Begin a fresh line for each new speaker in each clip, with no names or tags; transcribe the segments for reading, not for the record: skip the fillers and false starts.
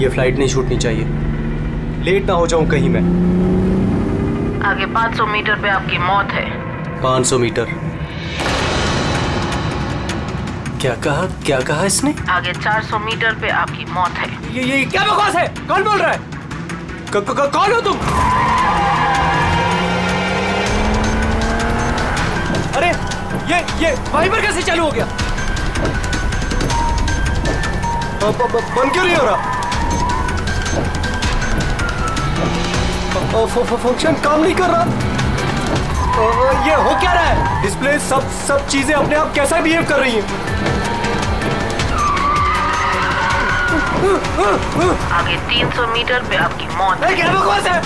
ये फ्लाइट नहीं छूटनी चाहिए, लेट ना हो जाऊं कहीं मैं।
आगे 500 मीटर पे आपकी मौत है।
500 मीटर? क्या कहा इसने?
आगे 400 मीटर पे आपकी मौत है।
ये क्या बकवास है? कौन बोल रहा है? कौन हो तुम? अरे ये वहीं पर कैसे चालू हो गया? बंद क्यों नहीं हो रहा? फंक्शन काम नहीं कर रहा। ये हो क्या रहा है? डिस्प्ले सब चीजें अपने आप कैसा बिहेव कर रही हैं?
आगे 300 मीटर पे आपकी मौत है।
क्या बकवास है?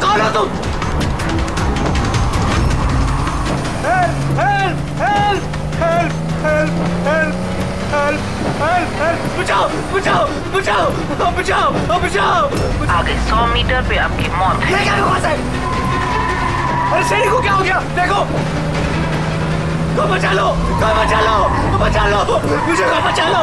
कौन हो तुम? बचाओ!
आगे 100 मीटर पे आपकी मौत है।
क्या बकवास है? अरे सैनिक को क्या हो गया? देखो, बचा लो, मुझे बचा लो।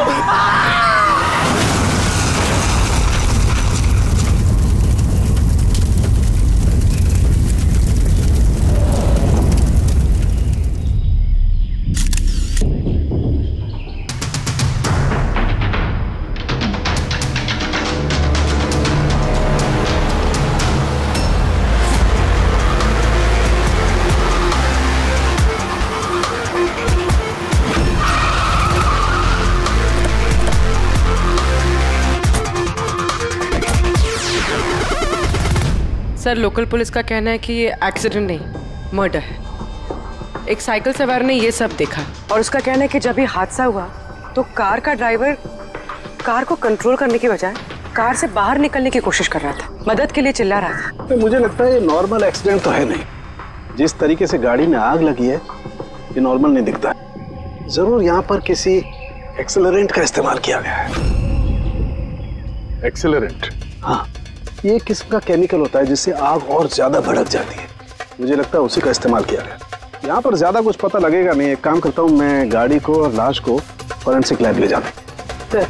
सर, लोकल पुलिस का कहना है कि ये एक्सीडेंट नहीं, मर्डर है। एक साइकिल सवार ने ये सब देखा और उसका कहना है कि जब ये हादसा हुआ तो कार का ड्राइवर कार को कंट्रोल करने के बजाय कार से बाहर निकलने की कोशिश कर रहा था, मदद के लिए चिल्ला रहा था।
तो मुझे लगता है ये नॉर्मल एक्सीडेंट तो है नहीं। जिस तरीके से गाड़ी में आग लगी है ये नॉर्मल नहीं दिखता है। जरूर यहाँ पर किसी एक्सेलरेंट का इस्तेमाल किया गया है।
एक्सेलरेंट?
हाँ, ये एक किस्म का केमिकल होता है जिससे आग और ज्यादा भड़क जाती है। मुझे लगता है उसी का इस्तेमाल किया गया। यहाँ पर ज्यादा कुछ पता लगेगा नहीं। एक काम करता हूँ, मैं गाड़ी को और लाश को फोरेंसिक लैब ले जाता हूँ।
सर,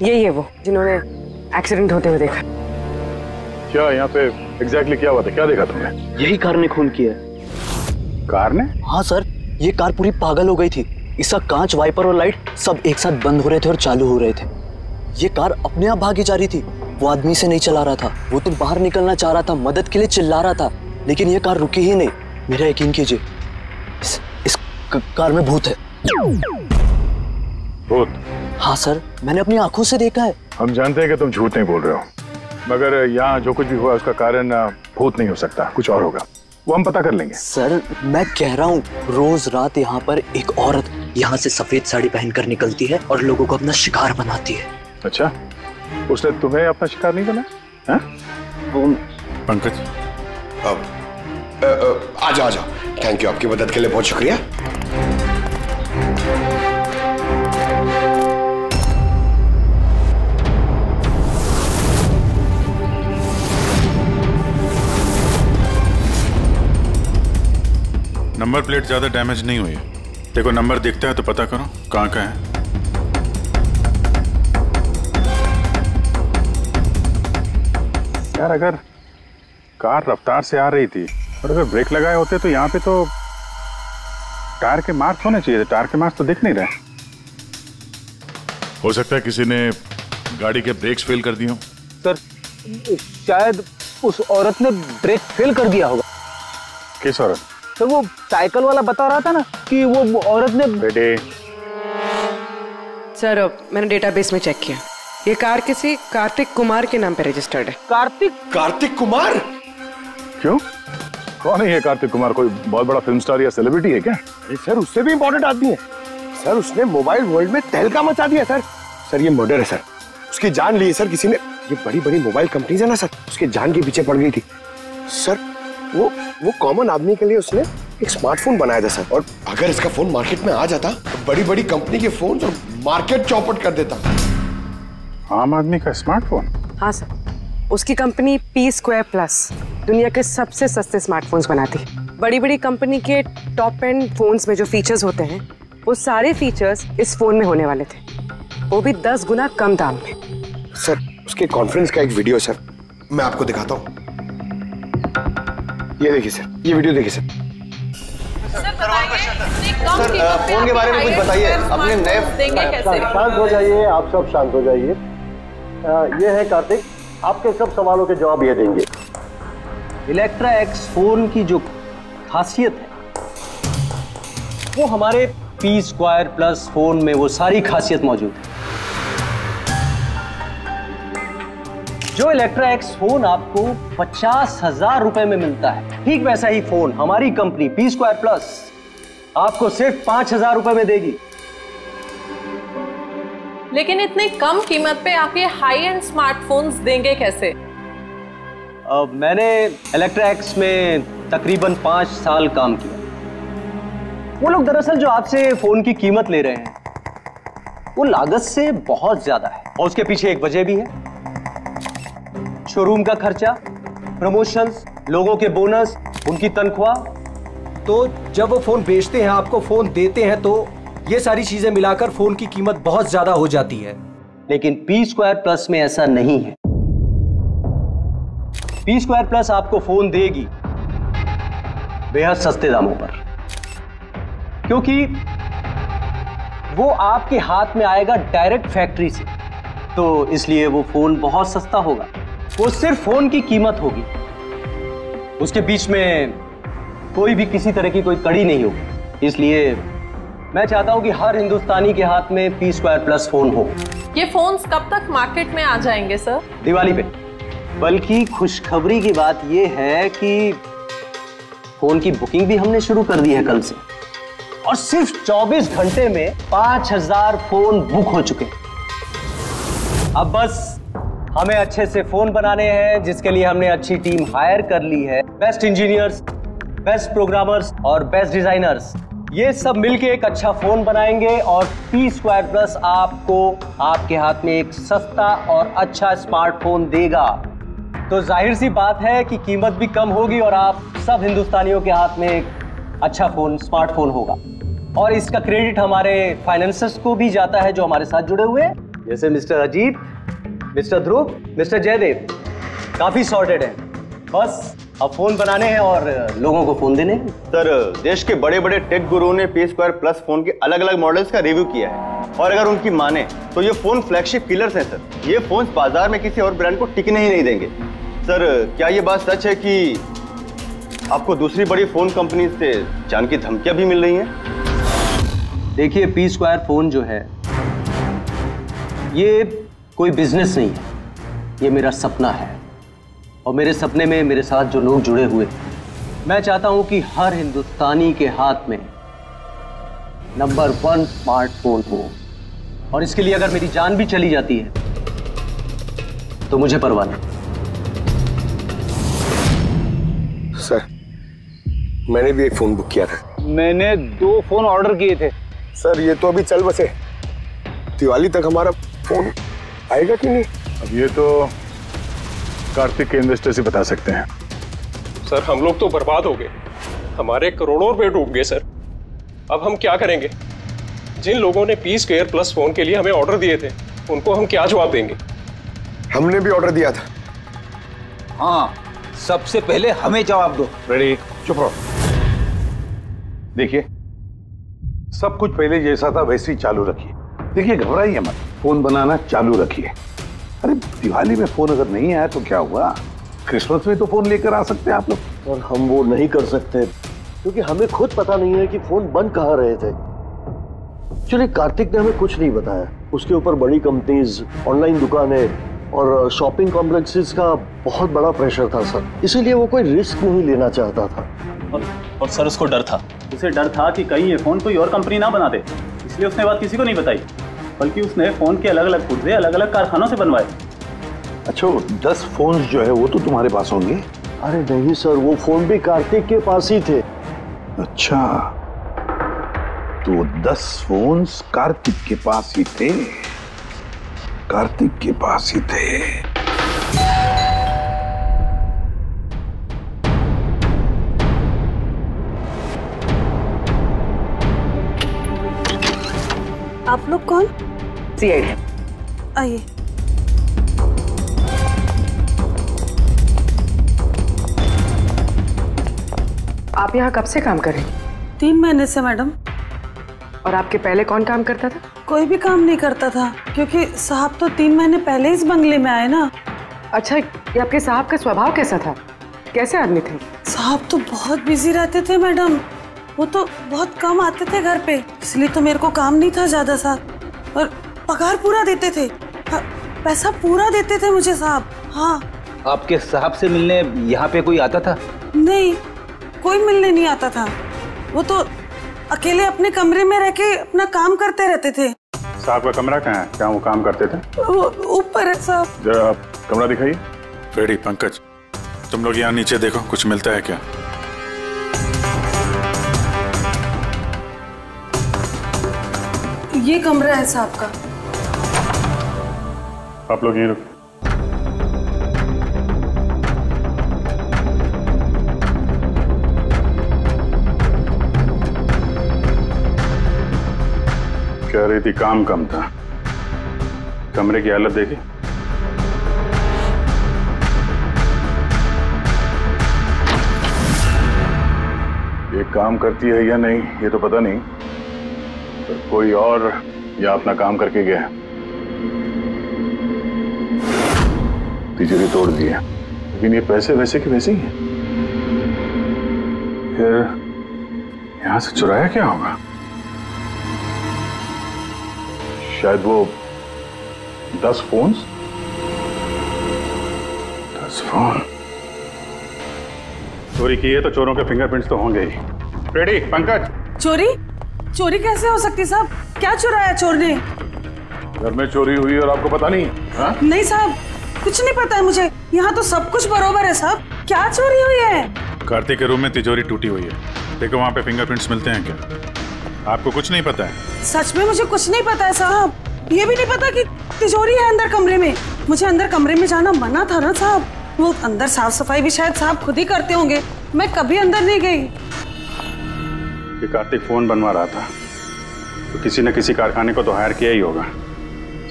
यही है वो जिन्होंने एक्सीडेंट होते हुए देखा।
क्या यहाँ पे एग्जैक्टली क्या हुआ था? क्या देखा तुमने?
यही कार ने खून किया।
कार ने?
हाँ सर, ये कार पूरी पागल हो गई थी। इसका कांच, वाइपर और लाइट सब एक साथ बंद हो रहे थे और चालू हो रहे थे। ये कार अपने आप भागी जा रही थी। वो आदमी से नहीं चला रहा था, वो तो बाहर निकलना चाह रहा था, मदद के लिए चिल्ला रहा था, लेकिन ये कार रुकी ही नहीं। मेरा यकीन कीजिए, इस कार में भूत है।
भूत?
हाँ सर, मैंने अपनी आंखों से देखा है।
हम जानते हैं कि तुम झूठ नहीं बोल रहे हो, मगर यहाँ जो कुछ भी हुआ उसका कारण भूत नहीं हो सकता, कुछ और होगा। वो हम पता कर लेंगे।
सर, मैं कह रहा हूँ, रोज रात यहाँ पर एक औरत यहाँ से सफेद साड़ी पहनकर निकलती है और लोगों को अपना शिकार बनाती है।
अच्छा, उसने तुम्हें अपना शिकार नहीं बना?
पंकज, आ जाओ। थैंक यू, आपकी मदद के लिए बहुत शुक्रिया।
नंबर प्लेट ज्यादा डैमेज नहीं हुई। देखो, नंबर दिखता है तो पता करो कहाँ का है।
यार, अगर कार रफ्तार से आ रही थी और अगर ब्रेक लगाए होते तो यहाँ पे तो टायर के मार्क्स होने चाहिए थे। टायर के मार्क्स तो दिख नहीं रहे।
हो सकता है किसी ने गाड़ी के ब्रेक्स फेल कर दिए हो।
सर, शायद उस औरत ने ब्रेक फेल कर दिया होगा।
किस औरत?
सर, वो साइकिल वाला बता रहा था ना कि वो औरत ने।
बेटे,
सर, मैंने डेटाबेस में चेक किया, ये कार किसी कार्तिक कुमार के नाम पे रजिस्टर्ड है।
कार्तिक कुमार?
क्यों? कौन है ये कार्तिक कुमार? कोई बहुत बड़ा फिल्म स्टार या सेलिब्रिटी है क्या?
सर, उससे भी इम्पोर्टेंट आदमी है सर। उसने मोबाइल वर्ल्ड में तहलका मचा दिया सर। ये मर्डर है सर। उसकी जान ली है सर किसी ने। ये बड़ी मोबाइल कंपनीज है ना सर, उसके जान के पीछे पड़ गई थी सर। वो कॉमन आदमी के लिए उसने एक स्मार्टफोन बनाया था सर। और अगर इसका फोन मार्केट में आ जाता तो बड़ी कंपनी के फोन और मार्केट चौपट कर देता।
आम आदमी का स्मार्टफोन?
हाँ सर, उसकी कंपनी P2+ दुनिया के सबसे सस्ते स्मार्टफोन्स बनाती है। बड़ी कंपनी के टॉप एंड फोन्स में जो फीचर्स होते हैं वो सारे फीचर्स इस फोन में होने वाले थे, वो भी 10 गुना कम दाम में।
सर, उसके कॉन्फ्रेंस का एक वीडियो सर, मैं आपको दिखाता हूँ। ये देखिए सर, ये वीडियो देखिए सर।
सर फोन के बारे में कुछ बताइए, अपने नए
देंगे कैसे? शांत हो जाइए, आप सब शांत हो जाइए। ये है कार्तिक, आपके सब सवालों के जवाब ये देंगे।
इलेक्ट्रा एक्स फोन की जो खासियत है वो हमारे पी स्क्वायर प्लस फोन में वो सारी खासियत मौजूद है। जो इलेक्ट्रा एक्स फोन आपको 50,000 रुपए में मिलता है, ठीक वैसा ही फोन हमारी कंपनी पी स्क्वायर प्लस आपको सिर्फ 5,000 रुपए में देगी।
लेकिन इतनी कम कीमत पे आप ये हाई एंड स्मार्टफोन्स देंगे कैसे?
मैंने इलेक्ट्रा एक्स में तकरीबन 5 साल काम किया। वो लोग दरअसल जो आपसे फोन की कीमत ले रहे हैं वो लागत से बहुत ज्यादा है, और उसके पीछे एक वजह भी है। शोरूम का खर्चा, प्रमोशंस, लोगों के बोनस, उनकी तनख्वाह।
तो जब वो फोन बेचते हैं, आपको फोन देते हैं, तो ये सारी चीजें मिलाकर फोन की कीमत बहुत ज्यादा हो जाती है।
लेकिन पी स्क्वायर प्लस में ऐसा नहीं है। पी स्क्वायर प्लस आपको फोन देगी बेहद सस्ते दामों पर, क्योंकि वो आपके हाथ में आएगा डायरेक्ट फैक्ट्री से, तो इसलिए वो फोन बहुत सस्ता होगा। वो सिर्फ फोन की कीमत होगी, उसके बीच में कोई भी किसी तरह की कोई कड़ी नहीं होगी। इसलिए मैं चाहता हूं कि हर हिंदुस्तानी के हाथ में पी स्क्वायर प्लस फोन हो।
ये फोन्स कब तक मार्केट में आ जाएंगे सर?
दिवाली पे। बल्कि खुशखबरी की बात यह है कि फोन की बुकिंग भी हमने शुरू कर दी है कल से, और सिर्फ 24 घंटे में 5,000 फोन बुक हो चुके। अब बस हमें अच्छे से फोन बनाने हैं, जिसके लिए हमने अच्छी टीम हायर कर ली है। बेस्ट इंजीनियर्स, बेस्ट प्रोग्रामर्स और बेस्ट डिजाइनर्स, ये सब मिलके एक अच्छा फोन बनाएंगे, और पी स्क्वायर प्लस आपको आपके हाथ में एक सस्ता और अच्छा स्मार्टफोन देगा। तो जाहिर सी बात है कि कीमत भी कम होगी और आप सब हिंदुस्तानियों के हाथ में एक अच्छा फोन, स्मार्टफोन होगा। और इसका क्रेडिट हमारे फाइनेंसर्स को भी जाता है जो हमारे साथ जुड़े हुए हैं, जैसे मिस्टर अजीत, मिस्टर ध्रुव, मिस्टर जयदेव। काफी सॉर्टेड है, बस अब फोन बनाने हैं और लोगों को फोन देने हैं।
सर, देश के बड़े बड़े टेक गुरुओं ने पी स्क्वायर प्लस फोन के अलग अलग मॉडल्स का रिव्यू किया है, और अगर उनकी माने तो ये फोन फ्लैगशिप किलर्स हैं सर। ये फोन बाजार में किसी और ब्रांड को टिकने ही नहीं देंगे। सर, क्या ये बात सच है कि आपको दूसरी बड़ी फोन कंपनी से जान की धमकियां भी मिल रही हैं?
देखिए, पी स्क्वायर फोन जो है ये कोई बिजनेस नहीं है, ये मेरा सपना है, और मेरे सपने में मेरे साथ जो लोग जुड़े हुए हैं, मैं चाहता हूं कि हर हिंदुस्तानी के हाथ में नंबर 1 स्मार्टफोन हो, और इसके लिए अगर मेरी जान भी चली जाती है तो मुझे परवाह नहीं।
सर, मैंने भी एक फोन बुक किया था।
मैंने 2 फोन ऑर्डर किए थे।
सर, ये तो अभी चल बसे, दिवाली तक हमारा फोन आएगा कि नहीं?
अब ये तो कार्तिक के इन्वेस्टर से बता सकते हैं।
सर, हम लोग तो बर्बाद हो गए, हमारे करोड़ों रुपए डूब गए सर। अब हम क्या करेंगे? जिन लोगों ने पी स्क्वायर प्लस फोन के लिए हमें ऑर्डर दिए थे, उनको हम क्या जवाब देंगे?
हमने भी ऑर्डर दिया था।
हाँ, सबसे पहले हमें जवाब दो।
रेडी, चुप रहो।
देखिए, सब कुछ पहले जैसा था वैसे ही चालू रखिए। देखिए, घबराइए मत, फोन बनाना चालू रखिए। अरे, दिवाली में फोन अगर नहीं आया तो क्या हुआ? क्रिसमस में तो फोन लेकर आ सकते हैं आप लोग।
और हम वो नहीं कर सकते क्योंकि हमें खुद पता नहीं है कि फोन बन कहाँ रहे थे। चलिए, कार्तिक ने हमें कुछ नहीं बताया। उसके ऊपर बड़ी कंपनीज, ऑनलाइन दुकानें और शॉपिंग कॉम्प्लेक्सेस का बहुत बड़ा प्रेशर था सर, इसीलिए वो कोई रिस्क नहीं लेना चाहता था।
और सर, उसको डर था। उसे डर था कि कहीं ये फोन कोई और कंपनी ना बना दे, इसलिए उसने बात किसी को नहीं बताई, बल्कि उसने फोन के अलग अलग पुर्जे अलग अलग कारखानों से बनवाए।
अच्छा, 10 फोन जो है वो तो तुम्हारे पास होंगे?
अरे नहीं सर, वो फोन भी कार्तिक के पास ही थे।
अच्छा, तो 10 फोन कार्तिक के पास ही थे। कार्तिक के पास ही थे।
आप लोग कौन?
सीआईडी।
आइए।
आप यहाँ कब से काम कर रही?
3 महीने से मैडम।
और आपके पहले कौन काम करता था?
कोई भी काम नहीं करता था, क्योंकि साहब तो 3 महीने पहले इस बंगले में आए ना।
अच्छा, ये आपके साहब का स्वभाव कैसा था? कैसे आदमी थे?
साहब तो बहुत बिजी रहते थे मैडम, वो तो बहुत कम आते थे घर पे, इसलिए तो मेरे को काम नहीं था ज्यादा सा। और पगार पूरा देते थे, पैसा पूरा देते थे मुझे साहब। हाँ।
आपके साहब से मिलने यहाँ पे कोई आता था?
नहीं, कोई मिलने नहीं आता था। वो तो अकेले अपने कमरे में रह के अपना काम करते रहते थे।
साहब का कमरा कहाँ है? क्या वो काम करते थे?
वो ऊपर है साहब।
जरा आप कमरा दिखाइए।
फ्रेडी, पंकज, तुम लोग यहाँ नीचे देखो, कुछ मिलता है क्या?
ये कमरा है साहब का।
आप लोग यहीं रुको। कह रही थी काम कम था, कमरे की हालत देखी? ये काम करती है या नहीं ये तो पता नहीं, पर कोई और या अपना काम करके गया। तिजोरी तोड़ दी है, लेकिन ये पैसे वैसे के वैसे ही हैं। फिर यहां से चुराया क्या होगा? शायद वो 10 फोन्स। 10 फोन चोरी की है तो चोरों के फिंगरप्रिंट्स तो होंगे ही। रेडी, पंकज।
चोरी? चोरी कैसे हो सकती साहब? क्या चुराया चोर ने?
घर में चोरी हुई और आपको पता नहीं? हा?
नहीं साहब, कुछ नहीं पता है मुझे। यहाँ तो सब कुछ बरोबर है साहब। क्या चोरी हुई है?
कार्तिक के रूम में तिजोरी टूटी हुई है, देखो वहाँ पे फिंगरप्रिंट्स मिलते हैं क्या? आपको कुछ नहीं पता है?
सच में मुझे कुछ नहीं पता है साहब। ये भी नहीं पता कि तिजोरी है अंदर कमरे में। मुझे अंदर कमरे में जाना मना था ना साहब। वो अंदर साफ सफाई भी शायद साहब खुद ही करते होंगे, मैं कभी अंदर नहीं गई।
कि कार्तिक फोन बनवा रहा था तो किसी न किसी कारखाने को तो हायर किया ही होगा।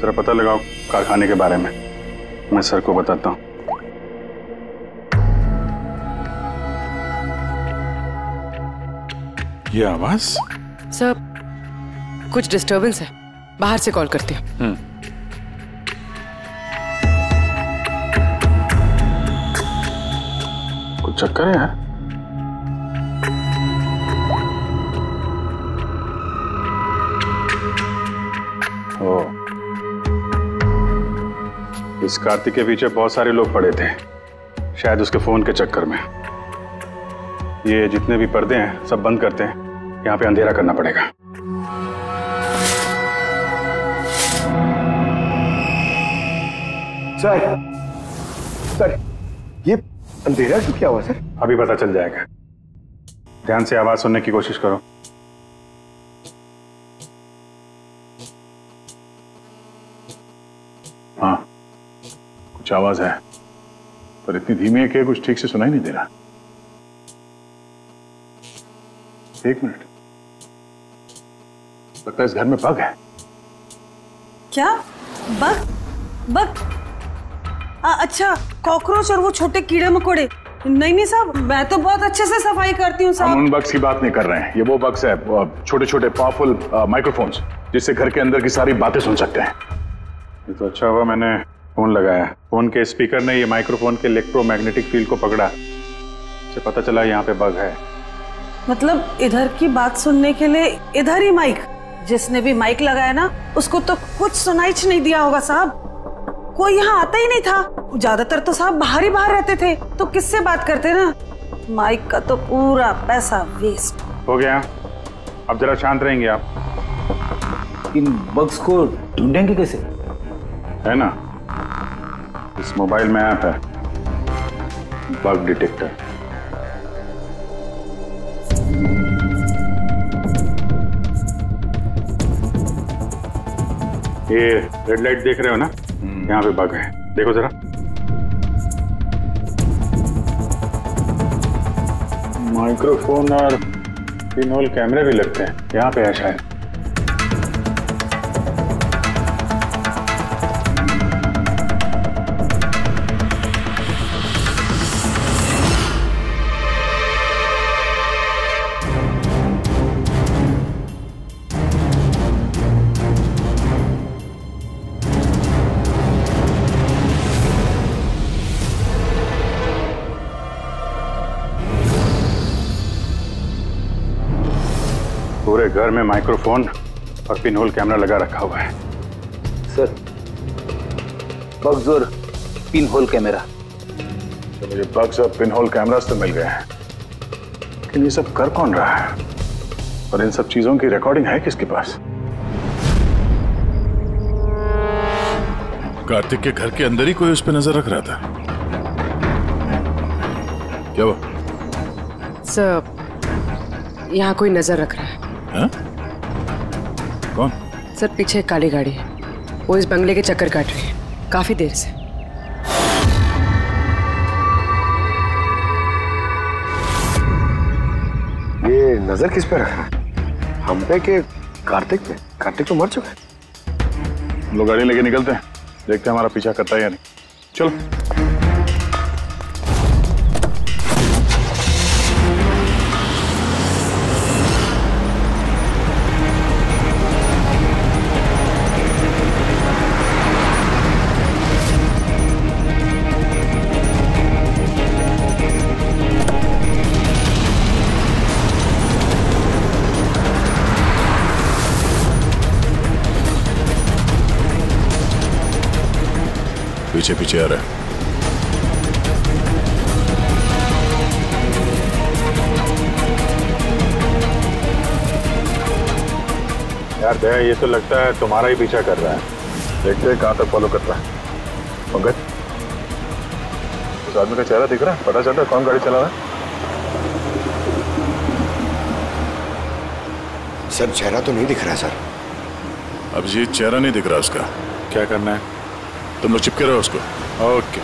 जरा पता लगाओ कारखाने के बारे में, मैं सर को बताता हूँ।
ये आवाज?
सर, कुछ डिस्टरबेंस है, बाहर से कॉल करती हूँ।
कुछ चक्कर है यार? इस कार्तिक के पीछे बहुत सारे लोग पड़े थे, शायद उसके फोन के चक्कर में। ये जितने भी पर्दे हैं सब बंद करते हैं, यहाँ पे अंधेरा करना पड़ेगा।
सर, ये अंधेरा क्यों क्या हुआ सर?
अभी पता चल जाएगा, ध्यान से आवाज सुनने की कोशिश करो। हाँ, कुछ आवाज है, पर इतनी धीमी है कि कुछ ठीक से सुनाई नहीं दे रहा। 1 मिनट, लगता है इस घर में बग है।
क्या बग? बग? अच्छा, कॉकरोच और वो छोटे कीड़े मकोड़े। नहीं साहब, मैं तो बहुत अच्छे से सफाई करती हूँ साहब।
हम उन बग्स की बात नहीं कर रहे हैं, ये वो बग्स है, छोटे छोटे पावरफुल माइक्रोफोन्स, जिससे घर के अंदर की सारी बातें सुन सकते हैं। ये तो अच्छा हुआ मैंने फोन लगाया। फोन के स्पीकर ने ये माइक्रोफोन के इलेक्ट्रोमैग्नेटिक फील्ड को पकड़ा, इससे पता चला यहाँ पे बग है।
मतलब इधर की बात सुनने के लिए इधर ही माइक? जिसने भी माइक लगाया ना, उसको तो कुछ सुनाई नहीं दिया होगा साहब। कोई यहाँ आता ही नहीं था, ज्यादातर तो साहब बाहर ही बाहर रहते थे, तो किससे बात करते ना। माइक का तो पूरा पैसा वेस्ट
हो गया। अब जरा शांत रहेंगे आप।
इन बग्स को ढूंढेंगे कैसे?
है ना, इस मोबाइल में ऐप है बग डिटेक्टर। ये रेड लाइट देख रहे हो ना, यहाँ पे बग है, देखो जरा। माइक्रोफोन और पिनहोल कैमरे भी लगते हैं, यहाँ पे है शायद। पूरे घर में माइक्रोफोन और पिन होल कैमरा लगा रखा हुआ है।
सर, बग्स और पिन होल कैमरा।
तो मुझे बग्स और पिन होल कैमरास तो मिल गए हैं, लेकिन ये सब कर कौन रहा है और इन सब चीजों की रिकॉर्डिंग है किसके पास?
कार्तिक के घर के अंदर ही कोई उस पर नजर रख रहा था। क्या वो?
सर, यहाँ कोई नजर रख रहा है।
हा? कौन?
सर, पीछे एक काली गाड़ी है, वो इस बंगले के चक्कर काट रही है काफी देर से।
ये नजर किस पे रखा है? हम पे के कार्तिक पे? कार्तिक तो मर चुका है।
हम लोग गाड़ी लेके निकलते हैं, देखते हैं हमारा पीछा करता है या नहीं। चलो।
पीछे पीछे आ रहा है।
यार दया, ये तो लगता है तुम्हारा ही पीछा कर रहा है। देखते हैं कहां तक फॉलो करता है। पंकज, उस आदमी का चेहरा दिख रहा है? पता चल रहा है कौन गाड़ी चला रहा है?
सर, चेहरा तो नहीं दिख रहा है सर।
अभिजीत, चेहरा नहीं दिख रहा उसका।
क्या करना है?
तुम लोग चिपके रहो उसको। ओके।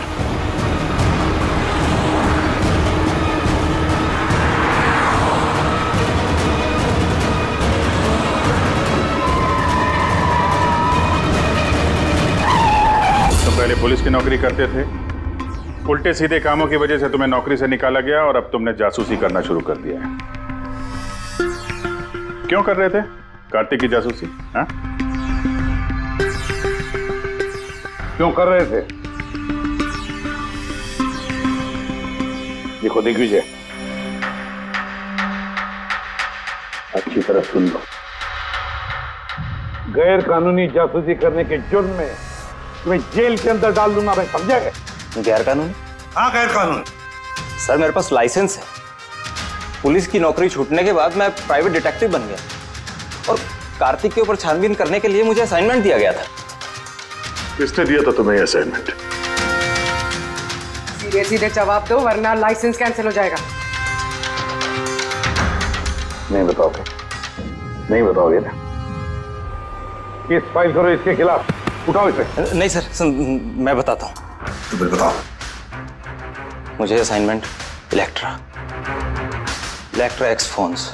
तुम पहले पुलिस की नौकरी करते थे, उल्टे सीधे कामों की वजह से तुम्हें नौकरी से निकाला गया और अब तुमने जासूसी करना शुरू कर दिया है। क्यों कर रहे थे कार्तिक की जासूसी? हाँ?
क्यों कर रहे थे? देखो दिग्विजय, अच्छी तरह सुन लो। गैर कानूनी जासूसी करने के जुर्म में तुम्हें जेल के अंदर डाल दूंगा, मैं समझा गए?
गैर कानूनी?
हाँ, गैर कानूनी।
सर, मेरे पास लाइसेंस है। पुलिस की नौकरी छूटने के बाद मैं प्राइवेट डिटेक्टिव बन गया और कार्तिक के ऊपर छानबीन करने के लिए मुझे असाइनमेंट दिया गया था।
किसने दिया था तुम्हें असाइनमेंट?
सीधे सीधे जवाब दो वरना लाइसेंस कैंसिल हो जाएगा।
नहीं बताओगे? नहीं बताओगे ना? केस फाइल करो इसके खिलाफ, उठाओ इसे।
नहीं सर, मैं बताता हूँ।
तुम्हें बताओ।
मुझे असाइनमेंट इलेक्ट्रा एक्स फोन्स,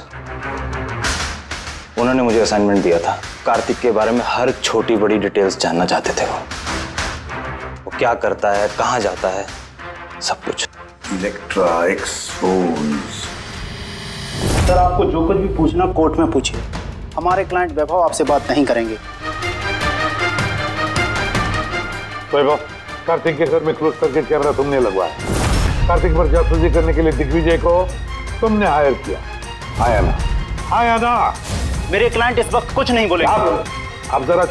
उन्होंने मुझे असाइनमेंट दिया था। कार्तिक के बारे में हर छोटी बड़ी डिटेल्स जानना चाहते थे। वो क्या करता है, कहाँ जाता है, सब कुछ।
Electra x phones.
सर, आपको जो कुछ भी पूछना कोर्ट में पूछिए। हमारे क्लाइंट वैभव आपसे बात नहीं करेंगे।
वैभव, कार्तिक के घर में क्लोज सर्किट कैमरा तुमने लगवाया। कार्तिक पर जासूसी करने के लिए दिग्विजय को तुमने हायर किया। आया ना? आया ना?
मेरे क्लाइंट इस वक्त कुछ नहीं बोलेंगे।
आप जरा, आई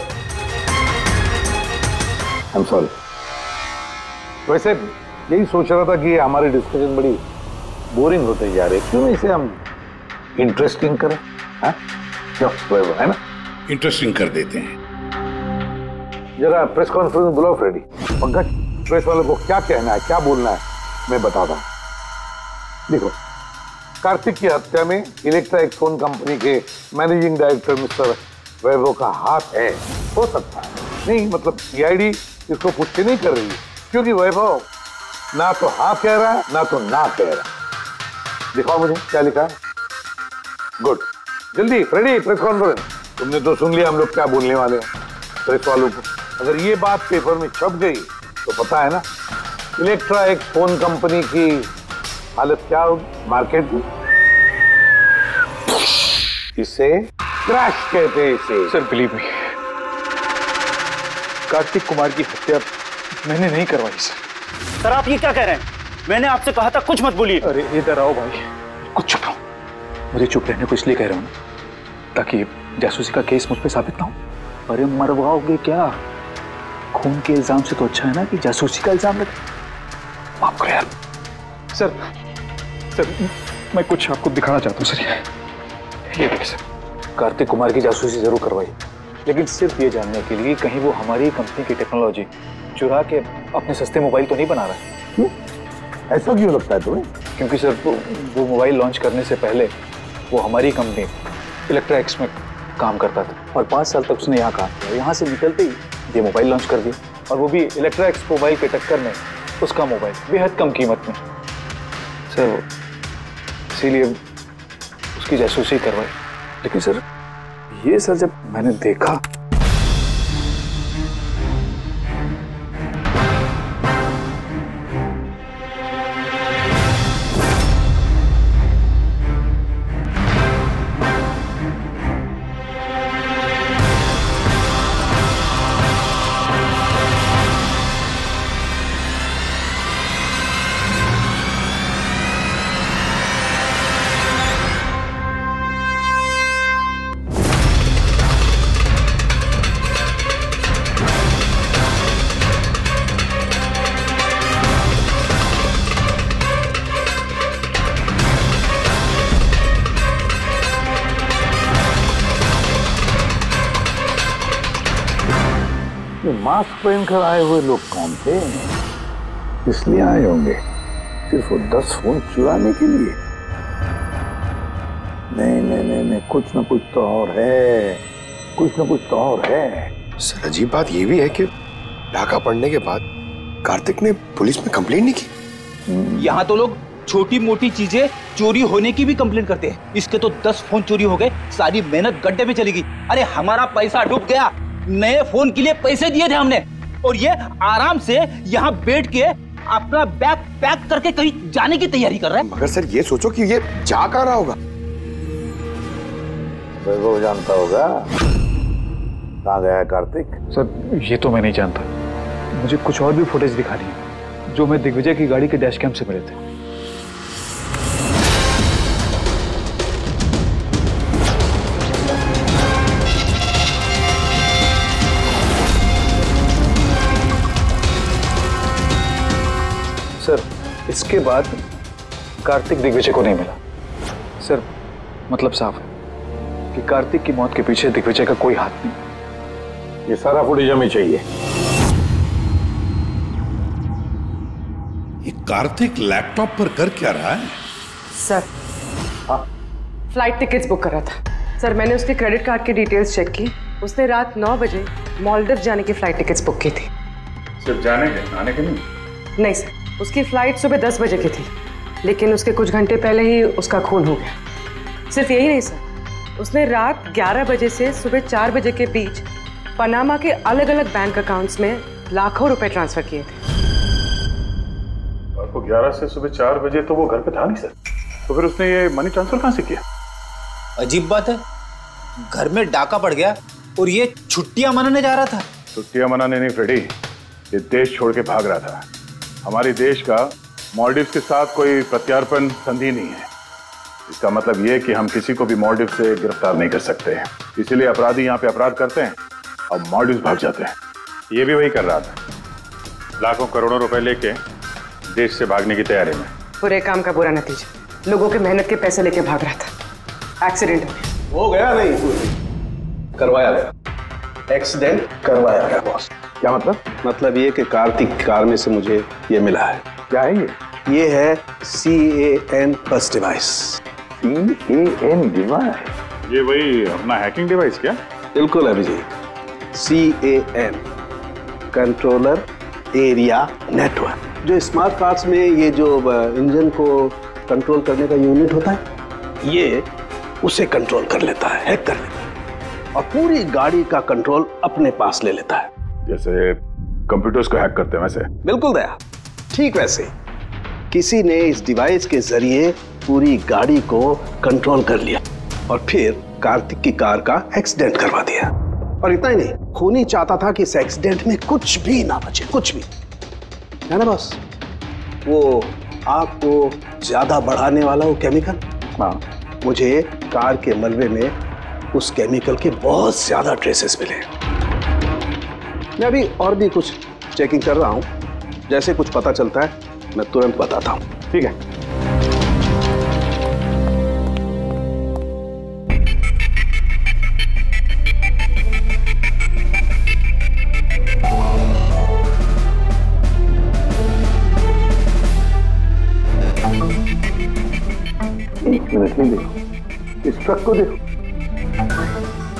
एम सॉरी। वैसे यही सोच रहा था कि हमारी डिस्कशन बड़ी बोरिंग होते जा रही है, क्यों इसे हम इंटरेस्टिंग करें? हाँ, क्यों? है ना? इंटरेस्टिंग कर देते हैं। जरा प्रेस कॉन्फ्रेंस बुलाओ फ्रेडी। पंकज, प्रेस वालों को क्या कहना है, क्या बोलना है, मैं बताता हूँ। देखो, कार्तिक की हत्या में इलेक्ट्रा एक्स फोन कंपनी के मैनेजिंग डायरेक्टर मिस्टर वैभव का हाथ है। हो सकता है, नहीं मतलब सीआईडी इसको पुष्टि नहीं कर रही है, क्योंकि वैभव ना तो हाँ कह रहा है ना तो ना कह रहा है। दिखाओ मुझे क्या लिखा है। गुड, जल्दी फ्रेडी, प्रेस कॉन्फ्रेंस। तुमने तो सुन लिया हम लोग क्या बोलने वाले हैं। प्रेस वालों को अगर ये बात पेपर में छप गई तो पता है ना इलेक्ट्रा एक्स फोन कंपनी की हालत क्या होगी मार्केट में। इसे क्रैश कहते हैं इसे।
Sir believe me, Kartik Kumar की हत्या मैंने नहीं करवाई सर।
सर, आप ये क्या कह रहे हैं? मैंने आपसे कहा था कुछ मत बोलिए।
अरे इधर आओ भाई, कुछ चुप रहो। मुझे चुप रहने को इसलिए कह रहा हूँ
ताकि जासूसी का केस मुझ पे साबित ना हो। अरे मरवाओगे क्या? खून के इल्जाम से तो अच्छा है ना कि जासूसी का इल्जाम लगे। माफ करो यार। सर मैं कुछ आपको दिखाना चाहता हूँ सर। ये देखिए सर, कार्तिक कुमार की जासूसी जरूर करवाई, लेकिन सिर्फ ये जानने के लिए कहीं वो हमारी कंपनी की टेक्नोलॉजी चुरा के अपने सस्ते मोबाइल तो नहीं बना रहा है।
क्यों? ऐसा क्यों लगता है तुम्हें?
क्योंकि सर वो मोबाइल लॉन्च करने से पहले वो हमारी कंपनी इलेक्ट्रा एक्स में काम करता था और 5 साल तक उसने यहाँ काम किया। यहाँ से निकलते ही ये मोबाइल लॉन्च कर दिया, और वो भी इलेक्ट्रा एक्स मोबाइल के टक्कर में उसका मोबाइल बेहद कम कीमत में। सर इसीलिए उसकी जासूसी करवाई। लेकिन सर ये सर जब मैंने देखा
मास्क पहनकर आए हुए लोग कौन थे? इसलिए आए होंगे सिर्फ वो 10 फोन चुराने के लिए? नहीं, कुछ ना कुछ तो और है, कुछ ना कुछ तो और है।
सर अजीब बात ये भी है कि डाका पड़ने के बाद कार्तिक ने पुलिस में कंप्लेंट नहीं की।
यहाँ तो लोग छोटी मोटी चीजें चोरी होने की भी कंप्लेंट करते हैं। इसके तो 10 फोन चोरी हो गए, सारी मेहनत गड्ढे में चली गई। अरे हमारा पैसा डूब गया, नए फोन के लिए पैसे दिए थे हमने, और ये आराम से यहाँ बैठ के अपना बैग पैक करके कहीं जाने की तैयारी कर रहा है।
मगर सर ये सोचो कि ये जा कहाँ रहा होगा?
वो जानता होगा कहाँ गया है कार्तिक।
सर ये तो मैं नहीं जानता, मुझे कुछ और भी फुटेज दिखानी है जो मैं दिग्विजय की गाड़ी के डैश कैम से मिले थे। सर इसके बाद कार्तिक दिग्विजय को नहीं मिला। सर मतलब साफ है कि कार्तिक की मौत के पीछे दिग्विजय का कोई हाथ नहीं।
ये सारा फुटेज हमें चाहिए।
ये कार्तिक लैपटॉप पर कर क्या रहा है?
सर फ्लाइट टिकट्स बुक कर रहा था। सर मैंने उसके क्रेडिट कार्ड की डिटेल्स चेक की, उसने रात 9 बजे मालदीव जाने की फ्लाइट टिकट्स बुक की थी।
सिर्फ जाने के, आने के नहीं?
नहीं सर, उसकी फ्लाइट सुबह 10 बजे की थी, लेकिन उसके कुछ घंटे पहले ही उसका खून हो गया। सिर्फ यही नहीं सर, उसने रात 11 बजे से सुबह 4 बजे के बीच पनामा के अलग अलग बैंक अकाउंट्स में लाखों रुपए ट्रांसफर किए थे।
आपको 11 से सुबह 4 बजे तो वो घर पे था नहीं सर, तो फिर उसने ये मनी ट्रांसफर कहाँ से किया?
अजीब बात है, घर में डाका पड़ गया और ये छुट्टियां मनाने जा रहा था।
छुट्टियां मनाने नहीं फ्रेडी, ये देश छोड़ के भाग रहा था। हमारे देश का मालदीव के साथ कोई प्रत्यार्पण संधि नहीं है। इसका मतलब ये कि हम किसी को भी मालदीव से गिरफ्तार नहीं कर सकते हैं, इसीलिए अपराधी यहाँ पे अपराध करते हैं और मालदीव भाग जाते हैं। ये भी वही कर रहा था, लाखों करोड़ों रुपए लेके देश से भागने की तैयारी में।
बुरे काम का बुरा नतीजा, लोगों के मेहनत के पैसे लेके भाग रहा था। एक्सीडेंट
हो गया नहीं, करवाया गया। एक्सीडेंट करवाया गया बॉस।
क्या मतलब?
मतलब ये कि कार्तिक कार में से मुझे ये मिला है।
क्या है ये?
ये है CAN plus device.
CAN device?
ये वही अपना हैकिंग डिवाइस क्या?
बिल्कुल Abhijeet, CAN controller area network. जो स्मार्ट कार्स में ये जो इंजन को कंट्रोल करने का यूनिट होता है, ये उसे कंट्रोल कर लेता है, हैक कर लेता है और पूरी गाड़ी का कंट्रोल अपने पास ले लेता है।
जैसे कंप्यूटर्स को हैक करते हैं वैसे?
बिल्कुल दया, ठीक वैसे किसी ने इस डिवाइस के जरिए पूरी गाड़ी को कंट्रोल कर लिया और फिर कार्तिक की कार का एक्सीडेंट करवा दिया। और इतना ही नहीं, खूनी चाहता था कि इस एक्सीडेंट में कुछ भी ना बचे, कुछ भी, है ना बॉस? वो आग को ज्यादा बढ़ाने वाला वो केमिकल, हाँ, मुझे कार के मलबे में उस केमिकल के बहुत ज्यादा ट्रेसेस मिले। मैं अभी और भी कुछ चेकिंग कर रहा हूं, जैसे कुछ पता चलता है मैं तुरंत बताता हूं। ठीक है?
एक मिनट में देखो, इस ट्रक को देखो,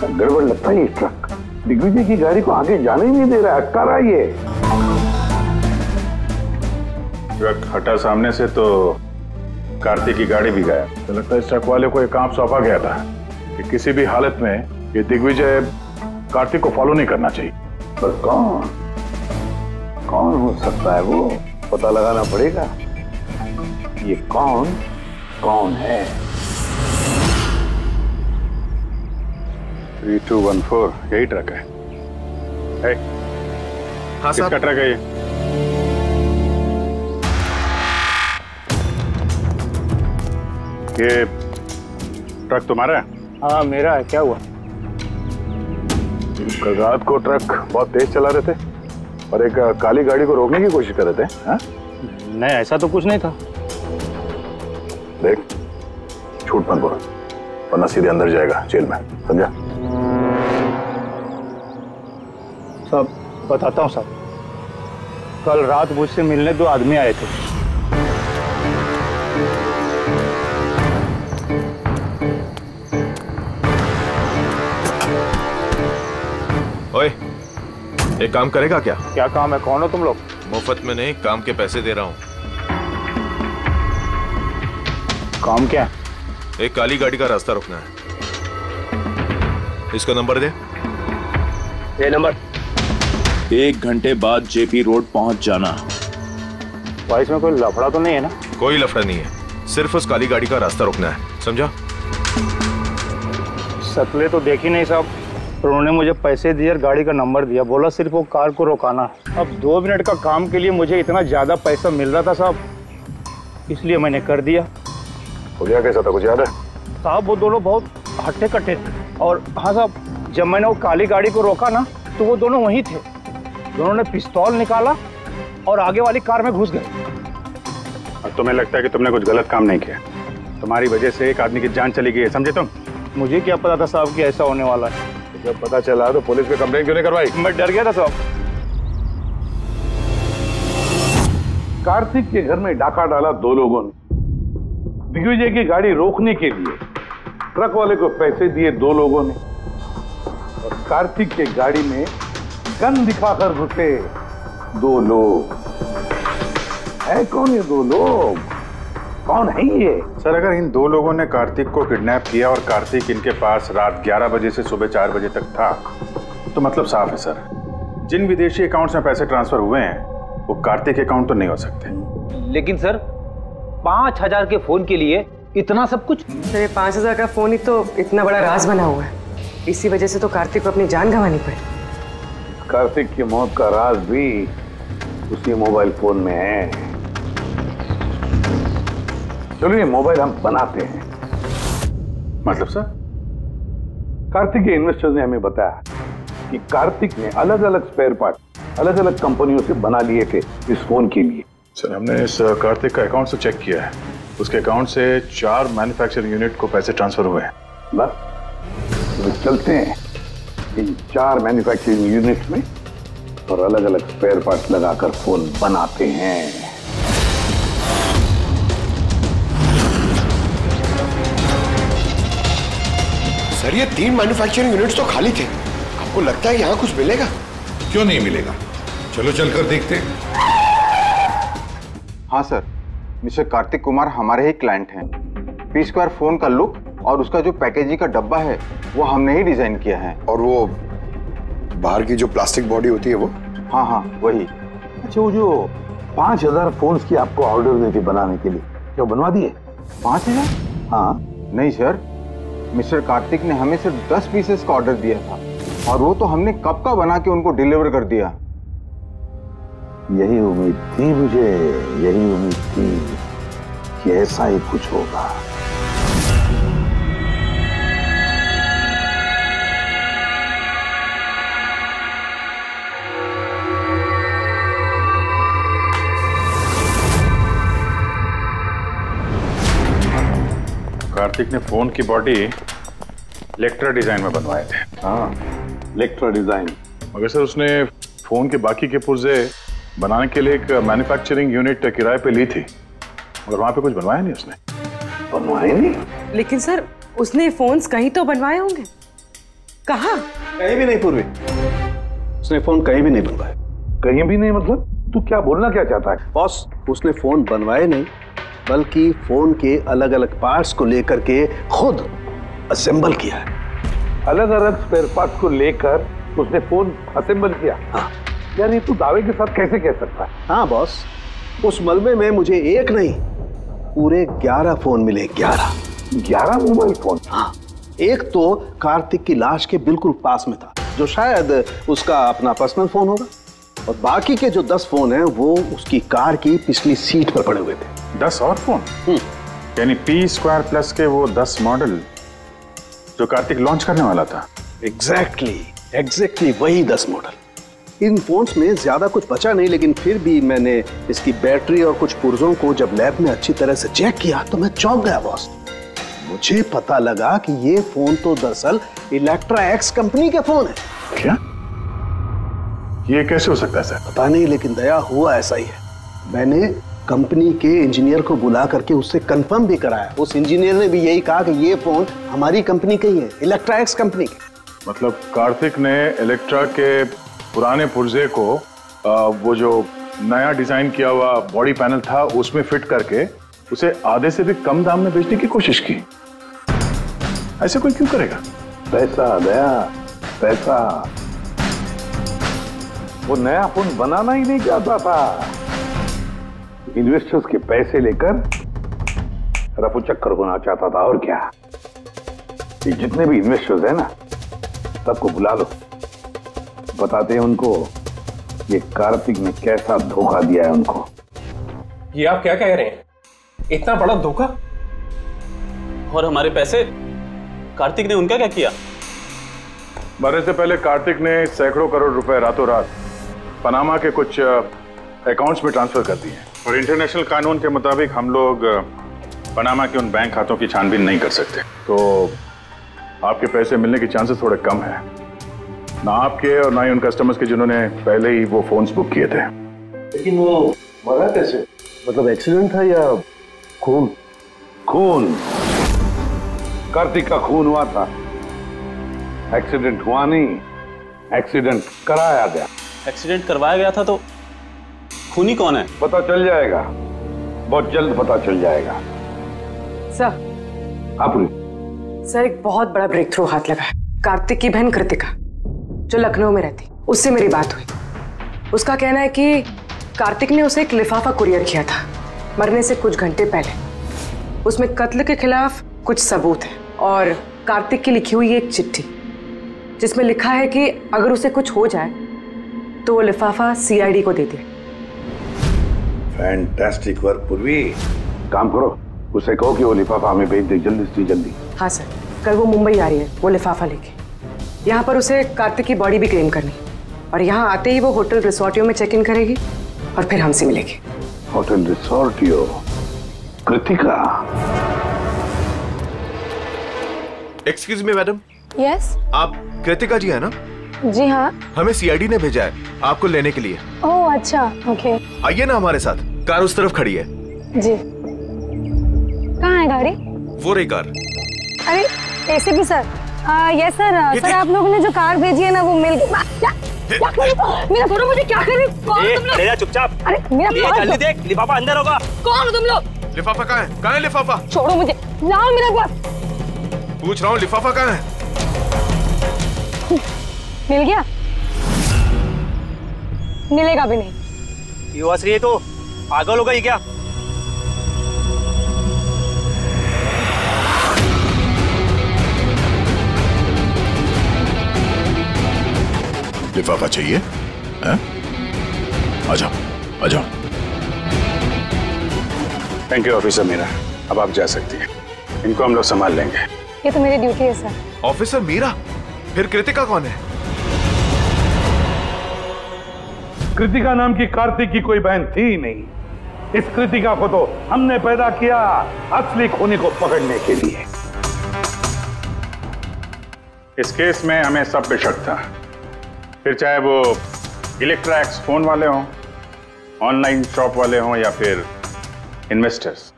गड़बड़ लगता है। ये ट्रक दिग्विजय की गाड़ी को आगे जाने ही नहीं दे रहा है, अटका रहा है ये।
ट्रक हटा सामने से तो कार्तिक की गाड़ी भी गया। तो लगता है इस ट्रक वाले को एक काम सौंपा गया था कि किसी भी हालत में ये दिग्विजय कार्तिक को फॉलो नहीं करना चाहिए।
पर कौन कौन हो सकता है वो पता लगाना पड़ेगा। ये कौन कौन है?
3214 यही ट्रक है।
हाँ साहब।
किसका ट्रक है ये? ये ट्रक तुम्हारा है?
हाँ मेरा है। क्या हुआ?
कल रात को ट्रक बहुत तेज चला रहे थे और एक काली गाड़ी को रोकने की कोशिश कर रहे थे। हाँ?
नहीं ऐसा तो कुछ नहीं था।
देख, झूठ मत बोल वरना सीधे अंदर जाएगा जेल में, समझा?
साहब बताता हूँ साहब, कल रात मुझसे मिलने 2 आदमी आए थे।
ओए, एक काम करेगा क्या?
क्या काम है? कौन हो तुम लोग?
मुफ्त में नहीं, काम के पैसे दे रहा हूँ।
काम क्या?
एक काली गाड़ी का रास्ता रोकना है। इसका नंबर दे।
ये नंबर।
1 घंटे बाद जेपी रोड पहुंच जाना।
भाई इसमें कोई लफड़ा तो नहीं है ना?
कोई लफड़ा नहीं है, सिर्फ उस काली गाड़ी का रास्ता रोकना है, समझा?
शक्लें तो देखी नहीं साहब, पर उन्होंने मुझे पैसे दिए और गाड़ी का नंबर दिया, बोला सिर्फ वो कार को रोकाना है। अब 2 मिनट का काम के लिए मुझे इतना ज्यादा पैसा मिल रहा था साहब, इसलिए मैंने कर दिया।
हुलिया कैसा था, कुछ याद है?
साहब वो दोनों बहुत हट्टे कट्टे थे। और हाँ साहब, जब मैंने वो काली गाड़ी को रोका ना तो वो दोनों वहीं थे। दोनों ने पिस्तौल निकाला और आगे वाली कार में घुस गए।
और तुम्हें लगता है कि तुमने कुछ गलत काम नहीं किया? तुम्हारी वजह से एक आदमी की जान चली गई है, समझे तुम?
मुझे क्या पता था साहब कि ऐसा होने वाला है।
जब पता चला तो पुलिस पे कंप्लेंट क्यों नहीं करवाई?
मैं डर गया था साहब।
कार्तिक के घर में डाका डाला 2 लोगों ने। दिग्विजय की गाड़ी रोकने के लिए ट्रक वाले को पैसे दिए 2 लोगों ने, और कार्तिक के गाड़ी में गन दिखाकर घुसे 2 लोग। है कौन ये 2 लोग? कौन है ये?
सर, अगर इन 2 लोगों ने कार्तिक को किडनैप किया और कार्तिक इनके पास रात 11 बजे से सुबह 4 बजे तक था, तो मतलब साफ है सर, जिन विदेशी अकाउंट्स में पैसे ट्रांसफर हुए हैं वो कार्तिक अकाउंट तो नहीं हो सकते।
लेकिन सर 5000 के फोन के लिए इतना सब कुछ?
सर ये 5000 का फोन ही तो इतना बड़ा राज बना हुआ है, इसी वजह से तो कार्तिक को अपनी जान गंवानी पड़ी।
कार्तिक की मौत का राज भी उसी मोबाइल फोन में है। चलो ये मोबाइल हम बनाते हैं।
मतलब सर?
कार्तिक के इन्वेस्टर्स ने हमें बताया कि कार्तिक ने अलग अलग स्पेयर पार्ट अलग अलग कंपनियों से बना लिए थे इस फोन के लिए।
सर, हमने इस कार्तिक का अकाउंट से चेक किया है, उसके अकाउंट से 4 मैन्युफैक्चरिंग यूनिट को पैसे ट्रांसफर हुए हैं।
बस तो चलते हैं इन 4 मैन्युफैक्चरिंग यूनिट में और अलग अलग स्पेयर पार्ट लगाकर फोन बनाते हैं।
सर ये 3 मैन्युफैक्चरिंग यूनिट्स तो खाली थे, आपको लगता है यहाँ कुछ मिलेगा?
क्यों नहीं मिलेगा, चलो चलकर देखते हैं।
हाँ सर, मिस्टर कार्तिक कुमार हमारे ही क्लाइंट हैं। पी स्क्वायर फोन का लुक और उसका जो पैकेजिंग का डब्बा है वो हमने ही डिजाइन किया है।
और वो बाहर की जो प्लास्टिक बॉडी होती है वो?
हाँ हाँ वही।
अच्छा, वो जो 5000 फोन्स की आपको ऑर्डर दी थी बनाने के लिए, क्या बनवा दिए?
5000?
हाँ।
नहीं सर, मिस्टर कार्तिक ने हमें सिर्फ 10 पीसेस का ऑर्डर दिया था और वो तो हमने कब का बना के उनको डिलीवर कर दिया।
यही उम्मीद थी मुझे, यही उम्मीद थी कि ऐसा ही कुछ होगा।
कार्तिक ने फोन की बॉडी इलेक्ट्रा डिजाइन में बनवाए थे।
हाँ, इलेक्ट्रा डिजाइन।
मगर सर उसने फोन के बाकी के पुर्जे बनाने के लिए एक मैन्युफैक्चरिंग यूनिट किराए पे ली थी, मगर वहां पे कुछ बनवाया नहीं उसने।
बनवाए नहीं?
लेकिन सर उसने फोन्स कहीं तो बनवाए होंगे। कहाँ?
कहीं भी नहीं पूर्वी, उसने फोन कहीं भी नहीं बनवाए।
कहीं भी नहीं मतलब? तू क्या बोलना क्या चाहता है?
बॉस, उसने फोन बनवाए नहीं, बल्कि फोन के अलग अलग पार्ट्स को लेकर के खुद असेंबल किया है।
अलग अलग स्पेयर पार्ट्स को लेकर उसने फोन असेंबल किया?
हाँ।
यार ये तू दावे के साथ कैसे कह सकता है?
हाँ बॉस, उस मलबे में मुझे एक नहीं पूरे 11 फोन मिले।
11 मोबाइल फोन?
हाँ। एक तो कार्तिक की लाश के बिल्कुल पास में था, जो शायद उसका अपना पर्सनल फोन होगा, और बाकी के जो 10 फोन हैं वो उसकी कार की पिछली सीट पर पड़े हुए थे।
10 और फोन? यानी P2+ के वो 10 मॉडल जो कार्तिक लॉन्च करने वाला था।
एग्जैक्टली वही 10 मॉडल। इन फोन्स में ज्यादा कुछ बचा नहीं, लेकिन फिर भी मैंने इसकी बैटरी और कुछ पुर्जों को जब लैब में अच्छी तरह से चेक किया तो मैं चौंक गया बॉस। मुझे पता लगा कि ये फोन तो दरअसल इलेक्ट्रा एक्स कंपनी के फोन है।
क्या? ये कैसे हो सकता है सर?
पता नहीं, लेकिन दया हुआ ऐसा ही है। मैंने कंपनी के इंजीनियर को बुला करके उससे कंफर्म भी कराया। उस इंजीनियर ने भी यही कहा कि ये फोन हमारी कंपनी का ही है, इलेक्ट्रा एक्स कंपनी के।
मतलब कार्तिक ने इलेक्ट्रा के पुराने पुर्जे को वो जो नया डिजाइन किया हुआ बॉडी पैनल था उसमें फिट करके उसे आधे से भी कम दाम में बेचने की कोशिश की। ऐसे कोई क्यों करेगा?
पैसा दया, पैसा। वो नया फोन बनाना ही नहीं चाहता था, इन्वेस्टर्स के पैसे लेकर रफू चक्कर होना चाहता था। और क्या, ये जितने भी इन्वेस्टर्स हैं ना, सबको बुला लो, बताते हैं उनको ये कार्तिक ने कैसा धोखा दिया है उनको।
ये आप क्या कह रहे हैं? इतना बड़ा धोखा?
और हमारे पैसे कार्तिक ने उनका क्या किया?
मरने से पहले कार्तिक ने सैकड़ों करोड़ रुपए रातों रात पनामा के कुछ अकाउंट्स में ट्रांसफर कर दिए, और इंटरनेशनल कानून के मुताबिक हम लोग पनामा के उन बैंक खातों की छानबीन नहीं कर सकते। तो आपके पैसे मिलने के चांसेस थोड़े कम है, ना आपके और ना ही उन कस्टमर्स के जिन्होंने पहले ही वो फोन्स बुक किए थे।
लेकिन वो मरा कैसे? मतलब एक्सीडेंट था या खून?
खून, कार्तिक का खून हुआ था। एक्सीडेंट हुआ नहीं, एक्सीडेंट कराया गया।
एक्सीडेंट करवाया गया था तो खूनी कौन है?
पता चल जाएगा, बहुत जल्द पता चल जाएगा।
सर।
आप
सर, एक बहुत बड़ा ब्रेक थ्रू हाथ लगा है। कार्तिक की बहन कृतिका, जो लखनऊ में रहती, उससे मेरी बात हुई। उसका कहना है कि कार्तिक ने उसे एक लिफाफा कुरियर किया था मरने से कुछ घंटे पहले। उसमें कत्ल के खिलाफ कुछ सबूत है, और कार्तिक की लिखी हुई एक चिट्ठी जिसमें लिखा है कि अगर उसे कुछ हो जाए तो वो लिफाफा CID को दे दे।
फैंटास्टिक वर्क पूर्वी। काम करो, उसे कहो कि वो लिफाफा हमें भेज दे जल्दी से जल्दी।
हाँ सर, कल वो मुंबई आ रही है वो लिफाफा लेके। यहाँ पर उसे कार्तिक की बॉडी भी क्लेम करनी, और यहाँ आते ही वो होटल रिसोर्टियो में चेक इन करेगी और फिर हमसे मिलेगी।
होटल रिसोर्टियो? Kritika?
Excuse me madam.
Yes.
आप कृतिका जी है ना?
जी हाँ।
हमें CID ने भेजा है आपको लेने के लिए।
ओह अच्छा, ओके।
आइए ना हमारे साथ, कार उस तरफ खड़ी है।
जी। कहाँ है गाड़ी?
वो रही कार।
अरे ACP sir. Yes sir. Sir आप लोगों ने जो कार भेजी है ना वो मिल गई। क्या मेरा फोटो मुझे क्या करे?
ले जा चुपचाप।
अरे मेरा
जल्दी देख, लिफाफा अंदर होगा।
कौन हो तुम लोग?
लिफाफा कहाँ है? कहाँ है लिफाफा?
छोड़ो मुझे, लाओ मेरा पास।
पूछ रहा हूँ लिफाफा कहाँ है?
मिल गया? मिलेगा भी नहीं।
युवाश्री है तो पागल हो गई क्या?
लिफाफा चाहिए? आ जाओ, आ जाओ। थैंक यू ऑफिसर मीरा, अब आप जा सकती हैं। इनको हम लोग संभाल लेंगे।
ये तो मेरी ड्यूटी है सर।
ऑफिसर मीरा? फिर कृतिका कौन है?
कृतिका नाम की कार्तिक की कोई बहन थी ही नहीं। इस कृतिका को तो हमने पैदा किया असली खूनी को पकड़ने के लिए।
इस केस में हमें सब पे शक था, फिर चाहे वो इलेक्ट्रैक्स फोन वाले हों, ऑनलाइन शॉप वाले हों या फिर इन्वेस्टर्स।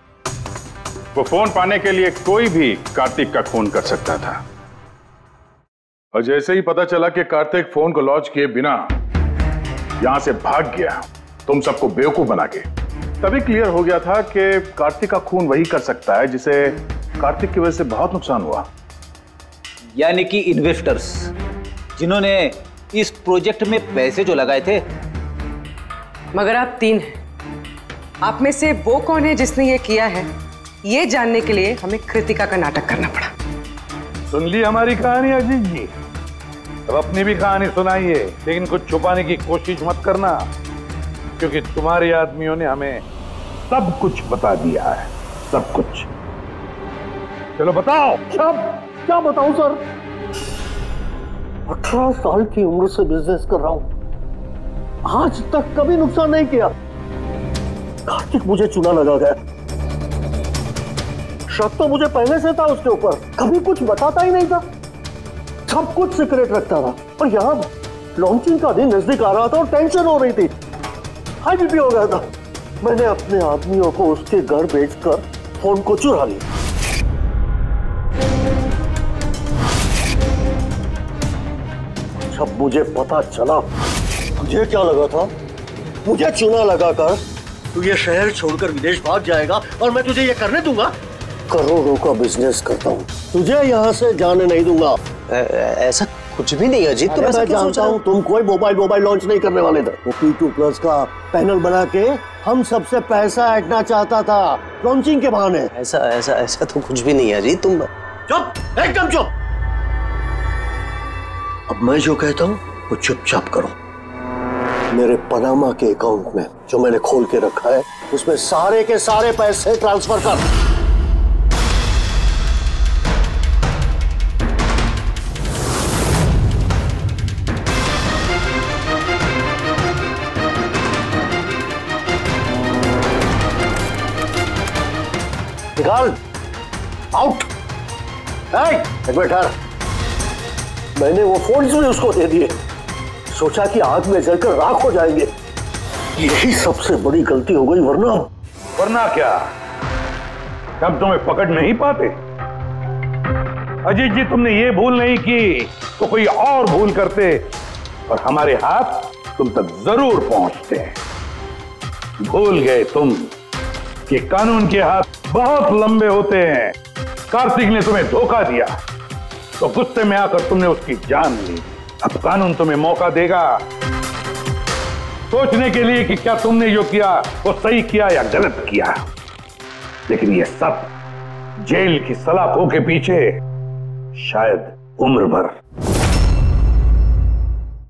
वो फोन पाने के लिए कोई भी कार्तिक का खून कर सकता था।
और जैसे ही पता चला कि कार्तिक फोन को लॉन्च किए बिना यहां से भाग गया, तुम सबको बेवकूफ बना के, तभी क्लियर हो गया था कि कार्तिक का खून वही कर सकता है जिसे कार्तिक की वजह से बहुत नुकसान हुआ।
यानी कि इन्वेस्टर्स जिन्होंने इस प्रोजेक्ट में पैसे जो लगाए थे।
मगर आप 3 हैं, आप में से वो कौन है जिसने ये किया है, ये जानने के लिए हमें कृतिका का नाटक करना पड़ा।
सुन ली हमारी कहानी अजीत जी, अब अपनी भी कहानी सुनाइए, लेकिन कुछ छुपाने की कोशिश मत करना, क्योंकि तुम्हारे आदमियों ने हमें सब कुछ बता दिया है, सब कुछ। चलो बताओ।
क्या बताऊं सर, 18 साल की उम्र से बिजनेस कर रहा हूं, आज तक कभी नुकसान नहीं किया। कार्तिक मुझे चूना लगा गया, शक तो मुझे पहले से था उसके ऊपर, कभी कुछ बताता ही नहीं था, सब कुछ सीक्रेट रखता था। और यहाँ लॉन्चिंग का दिन नजदीक आ रहा था और टेंशन हो रही थी, हाई बीपी हो गया था। मैंने अपने आदमियों को उसके घर भेजकर फोन को चुरा लिया। जब मुझे पता चला, मुझे क्या लगा था, मुझे चूना लगाकर तू ये शहर छोड़कर विदेश भाग जाएगा और मैं तुझे ये करने दूंगा। करोड़ों का बिजनेस करता हूँ, तुझे यहाँ से जाने नहीं दूंगा।
ऐसा कुछ भी नहीं अजीत,
तो मैं जानता हूँ तुम कोई मोबाइल लॉन्च नहीं करने वाले थे। वो P2+ का पैनल बना के हम सबसे पैसा ऐंठना चाहता था लॉन्चिंग के बहाने।
ऐसा तो कुछ भी नहीं है अजीत, तुम
चुप, एकदम चुप। अब मैं जो कहता हूँ वो चुपचाप करो। मेरे पनामा के अकाउंट में जो मैंने खोल के रखा है, उसमें सारे के सारे पैसे ट्रांसफर कर। निकाल, आउट। एक मिनट ठहर, मैंने वो फोन भी उसको दे दिए, सोचा कि आग में जलकर राख हो जाएंगे। यही सबसे बड़ी गलती हो गई,
वरना क्या, तब तुम्हें पकड़ नहीं पाते। अजीत जी, तुमने ये भूल नहीं की तो कोई और भूल करते और हमारे हाथ तुम तक जरूर पहुंचते। भूल गए तुम कि कानून के हाथ बहुत लंबे होते हैं। कार्तिक ने तुम्हें धोखा दिया तो गुस्से में आकर तुमने उसकी जान ली। अब कानून तुम्हें मौका देगा सोचने के लिए कि क्या तुमने जो किया वो सही किया या गलत किया। लेकिन ये सब जेल की सलाखों के पीछे शायद उम्र भर